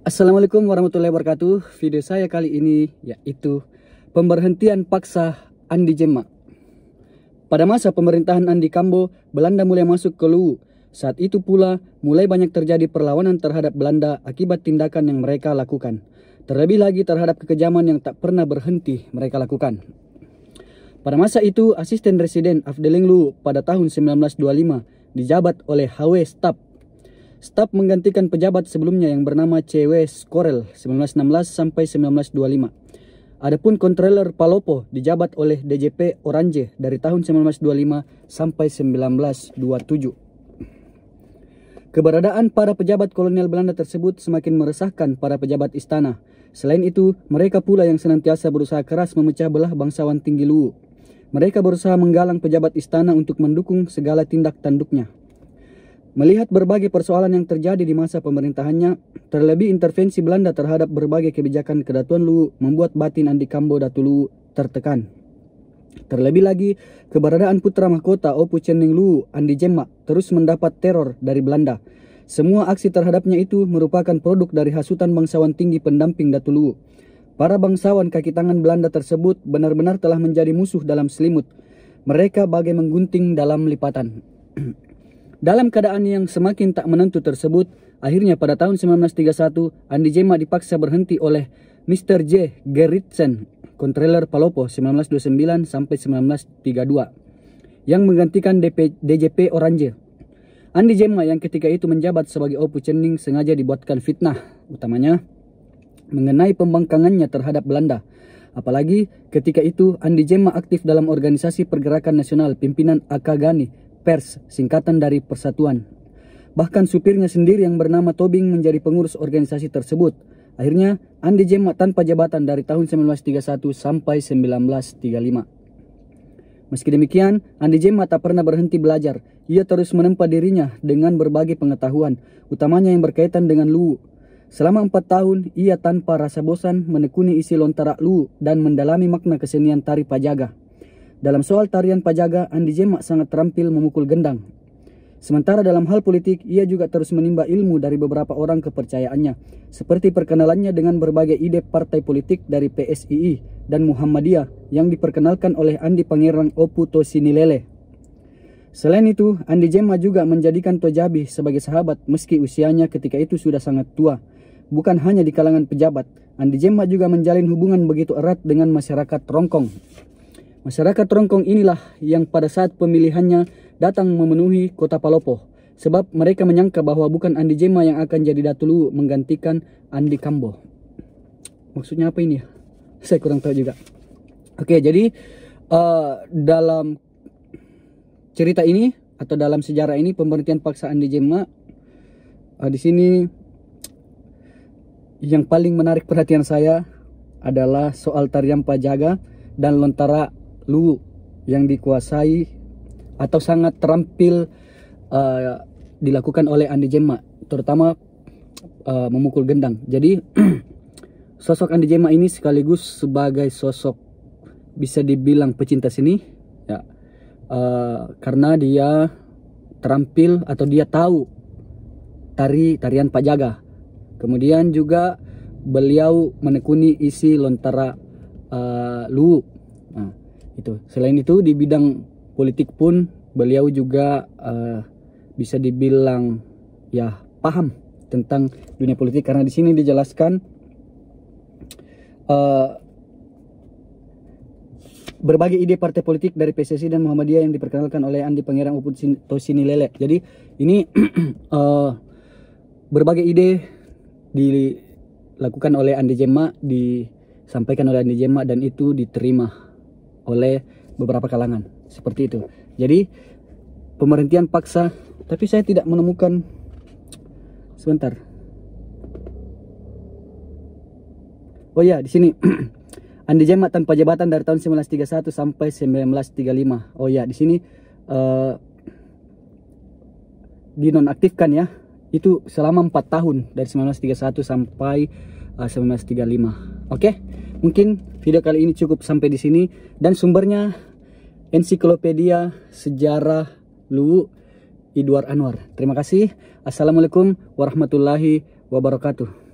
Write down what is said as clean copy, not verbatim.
Assalamualaikum warahmatullahi wabarakatuh. Video saya kali ini yaitu pemberhentian paksa Andi Jemma. Pada masa pemerintahan Andi Kambo, Belanda mulai masuk ke Luwu. Saat itu pula mulai banyak terjadi perlawanan terhadap Belanda akibat tindakan yang mereka lakukan. Terlebih lagi terhadap kekejaman yang tak pernah berhenti mereka lakukan. Pada masa itu, asisten residen Afdeling Luwu pada tahun 1925 dijabat oleh H.W. Stapp. Stapp menggantikan pejabat sebelumnya yang bernama C.W. Skorel 1916 sampai 1925. Adapun Controller Palopo dijabat oleh DJP Orange dari tahun 1925 sampai 1927. Keberadaan para pejabat kolonial Belanda tersebut semakin meresahkan para pejabat istana. Selain itu, mereka pula yang senantiasa berusaha keras memecah belah bangsawan tinggi Luwu. Mereka berusaha menggalang pejabat istana untuk mendukung segala tindak tanduknya. Melihat berbagai persoalan yang terjadi di masa pemerintahannya, terlebih intervensi Belanda terhadap berbagai kebijakan Kedatuan Luwu membuat batin Andi Kambo Datu Luwu tertekan. Terlebih lagi, keberadaan putra mahkota Opu Cenning Luwu, Andi Jemma, terus mendapat teror dari Belanda. Semua aksi terhadapnya itu merupakan produk dari hasutan bangsawan tinggi pendamping Datu Luwu. Para bangsawan kaki tangan Belanda tersebut benar-benar telah menjadi musuh dalam selimut. Mereka bagai menggunting dalam lipatan. Dalam keadaan yang semakin tak menentu tersebut, akhirnya pada tahun 1931, Andi Jemma dipaksa berhenti oleh Mr. J. Gerritsen, Controller Palopo 1929 sampai 1932, yang menggantikan DJP Orange. Andi Jemma yang ketika itu menjabat sebagai Opu Cenning sengaja dibuatkan fitnah, utamanya mengenai pembangkangannya terhadap Belanda. Apalagi ketika itu Andi Jemma aktif dalam organisasi pergerakan nasional pimpinan Akagani, Pers, singkatan dari Persatuan. Bahkan supirnya sendiri yang bernama Tobing menjadi pengurus organisasi tersebut. Akhirnya, Andi Jemma tanpa jabatan dari tahun 1931 sampai 1935. Meski demikian, Andi Jemma tak pernah berhenti belajar. Ia terus menempa dirinya dengan berbagai pengetahuan, utamanya yang berkaitan dengan Luwu. Selama 4 tahun, ia tanpa rasa bosan menekuni isi lontara Luwu dan mendalami makna kesenian tari Pajaga. Dalam soal tarian Pajaga, Andi Jemma sangat terampil memukul gendang. Sementara dalam hal politik, ia juga terus menimba ilmu dari beberapa orang kepercayaannya, seperti perkenalannya dengan berbagai ide partai politik dari PSII dan Muhammadiyah yang diperkenalkan oleh Andi Pangerang Opu Tosinilele. Selain itu, Andi Jemma juga menjadikan Tojabi sebagai sahabat meski usianya ketika itu sudah sangat tua. Bukan hanya di kalangan pejabat, Andi Jemma juga menjalin hubungan begitu erat dengan masyarakat Trongkong. Masyarakat Trongkong inilah yang pada saat pemilihannya datang memenuhi kota Palopo, sebab mereka menyangka bahwa bukan Andi Jemma yang akan jadi Datu Luwu menggantikan Andi Kambo. Maksudnya apa ini ya? Saya kurang tahu juga. Oke, jadi dalam cerita ini atau dalam sejarah ini pemberhentian paksa Andi Jemma, di sini yang paling menarik perhatian saya adalah soal tarian Pajaga dan lontara Luwu yang dikuasai atau sangat terampil dilakukan oleh Andi Jemma, terutama memukul gendang. Jadi sosok Andi Jemma ini sekaligus sebagai sosok bisa dibilang pecinta seni ya, karena dia terampil atau dia tahu tarian Pajaga. Kemudian juga beliau menekuni isi lontara Luwu. Nah, itu. Selain itu di bidang politik pun beliau juga bisa dibilang ya paham tentang dunia politik, karena di sini dijelaskan berbagai ide partai politik dari PSSI dan Muhammadiyah yang diperkenalkan oleh Andi Pangerang Opu Tosinilele. Jadi ini berbagai ide dilakukan oleh Andi Jemma, disampaikan oleh Andi Jemma, dan itu diterima oleh beberapa kalangan seperti itu. Jadi pemberhentian paksa, tapi saya tidak menemukan. Sebentar. Oh ya, di sini Andi Jemma tanpa jabatan dari tahun 1931 sampai 1935. Oh ya, di sini dinonaktifkan ya. Itu selama 4 tahun dari 1931 sampai 1935. Oke, mungkin video kali ini cukup sampai di sini, dan sumbernya Ensiklopedia Sejarah Luwu Idwar Anwar. Terima kasih. Assalamualaikum warahmatullahi wabarakatuh.